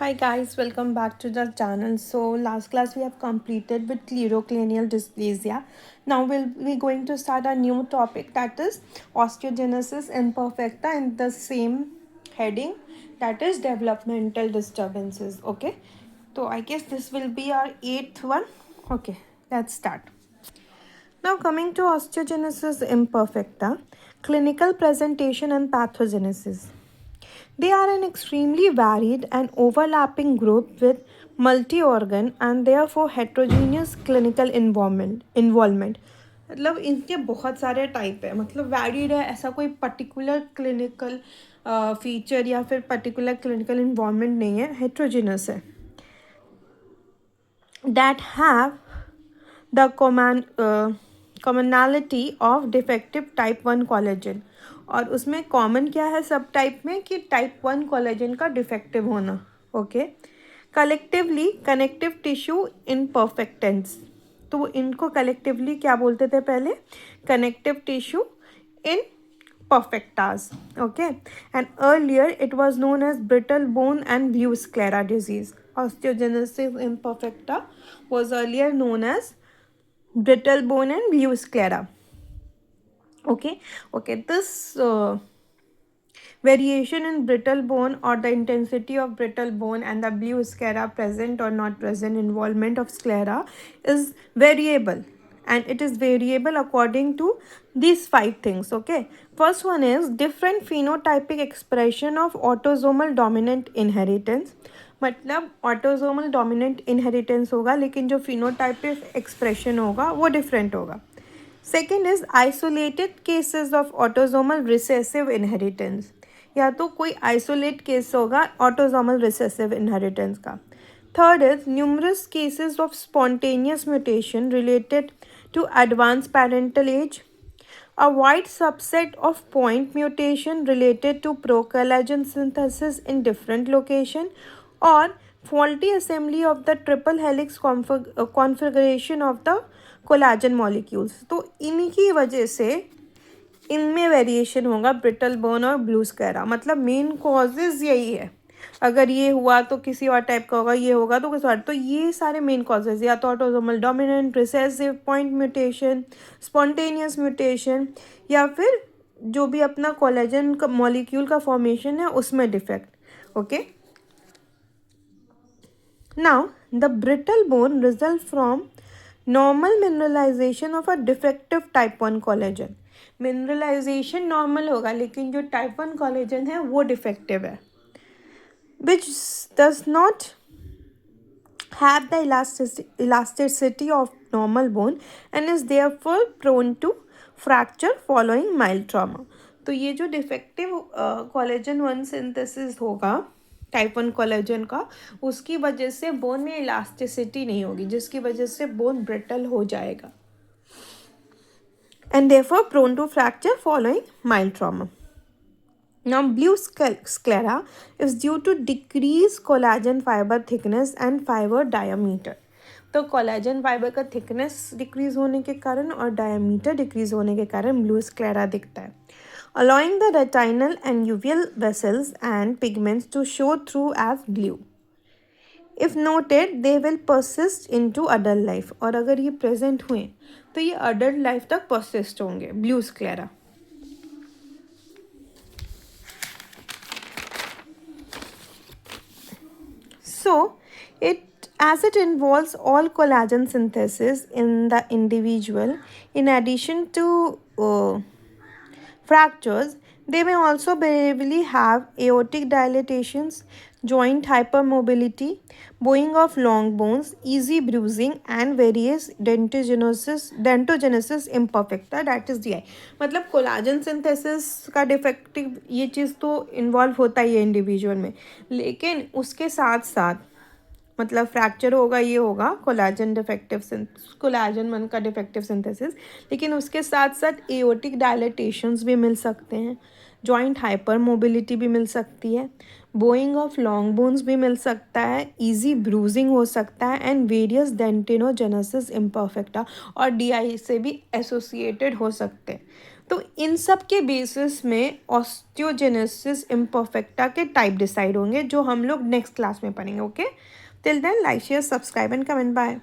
Hi guys, welcome back to the channel. So last class we have completed with cleidocranial dysplasia. Now we'll be going to start a new topic, that is osteogenesis imperfecta, in the same heading, that is developmental disturbances. Okay, so I guess this will be our eighth one. Okay, let's start. Now coming to osteogenesis imperfecta, clinical presentation and pathogenesis. They are an extremely varied and overlapping group with multi-organ and therefore heterogeneous clinical involvement. मतलब इनके बहुत सारे type है, मतलब varied है, ऐसा कोई particular clinical feature या फिर पर्टिकुलर क्लिनिकल इन्वॉल्वमेंट नहीं है, हेट्रोजिनस है. That have the commonality of defective type 1 collagen. और उसमें कॉमन क्या है सब टाइप में कि टाइप 1 कोलेजन का डिफेक्टिव होना. Okay, collectively connective tissue in परफेक्टेंस. तो इनको कलेक्टिवली क्या बोलते थे पहले? Connective tissue in perfectas. Okay, and earlier it was known as brittle bone and blue sclera disease. Osteogenesis imperfecta was earlier known as brittle bone and blue sclera. Okay, this variation in brittle bone or the intensity of brittle bone and the blue sclera present or not present involvement of sclera is variable, and it is variable according to these five things. Okay, first one is different phenotypic expression of autosomal dominant inheritance. मतलब autosomal dominant inheritance होगा, लेकिन जो phenotypic expression होगा वो different होगा. Second is isolated cases of autosomal recessive inheritance. या तो कोई आइसोलेट केस होगा ऑटोजोमल रिसेसिव इनहेरिटेंस का. Third is numerous cases of spontaneous mutation related to advance parental age. A wide subset of point mutation related to procollagen synthesis in different location, or faulty assembly of the triple helix configuration of the collagen molecules. तो इनकी वजह से इनमें variation होगा brittle bone और blue sclera. मतलब main causes यही है. अगर ये हुआ तो किसी और टाइप का होगा, ये होगा तो किसी और. तो ये सारे मेन कॉजेज, या तो autosomal dominant, recessive, point mutation, spontaneous mutation, या फिर जो भी अपना कोलेजन का मॉलिक्यूल का फॉर्मेशन है उसमें defect. Okay, now the brittle bone result from normal mineralization of a defective type 1 collagen. Mineralization normal होगा, लेकिन जो टाइप 1 कोलेजन है वो डिफेक्टिव है, which does not have the elasticity of normal bone and is therefore prone to fracture following mild trauma. तो ये जो defective collagen 1 synthesis होगा टाइप 1 कोलेजन का, उसकी वजह से बोन में इलास्टिसिटी नहीं होगी, जिसकी वजह से बोन ब्रिटल हो जाएगा and therefore prone to fracture following mild trauma. Now, blue sclera is due to decreased collagen fiber thickness and fiber diameter. तो कोलेजन फाइबर का थिकनेस डिक्रीज होने के कारण और डायमीटर डिक्रीज होने के कारण ब्लू स्क्लेरा दिखता है. allowing the retinal and uveal vessels and pigments to show through as blue. If noted, they will persist into adult life. और अगर ये प्रेजेंट हुए तो ये adult life तक persist होंगे blue sclera. So, as it involves all collagen synthesis in the individual, in addition to fractures, they may also variably have aortic dilatations, joint hypermobility, bowing of long bones, easy bruising, and various dentogenesis imperfecta, that is DI. मतलब collagen synthesis का defective ये चीज़ तो involve होता ही है individual में, लेकिन उसके साथ साथ मतलब फ्रैक्चर होगा, ये होगा कोलाजन मन का डिफेक्टिव सिंथेसिस, लेकिन उसके साथ साथ एओटिक डायलेटेशंस भी मिल सकते हैं, जॉइंट हाइपर मोबिलिटी भी मिल सकती है, बोइंग ऑफ लॉन्ग बोन्स भी मिल सकता है, इजी ब्रूजिंग हो सकता है, एंड वेरियस डेंटिनोजेनेसिस इम्परफेक्टा और डीआई से भी एसोसिएटेड हो सकते हैं. तो इन सब के बेसिस में ऑस्टियोजेनेसिस इम्परफेक्टा के टाइप डिसाइड होंगे, जो हम लोग नेक्स्ट क्लास में पढ़ेंगे। Okay, till then like share subscribe and comment. Bye.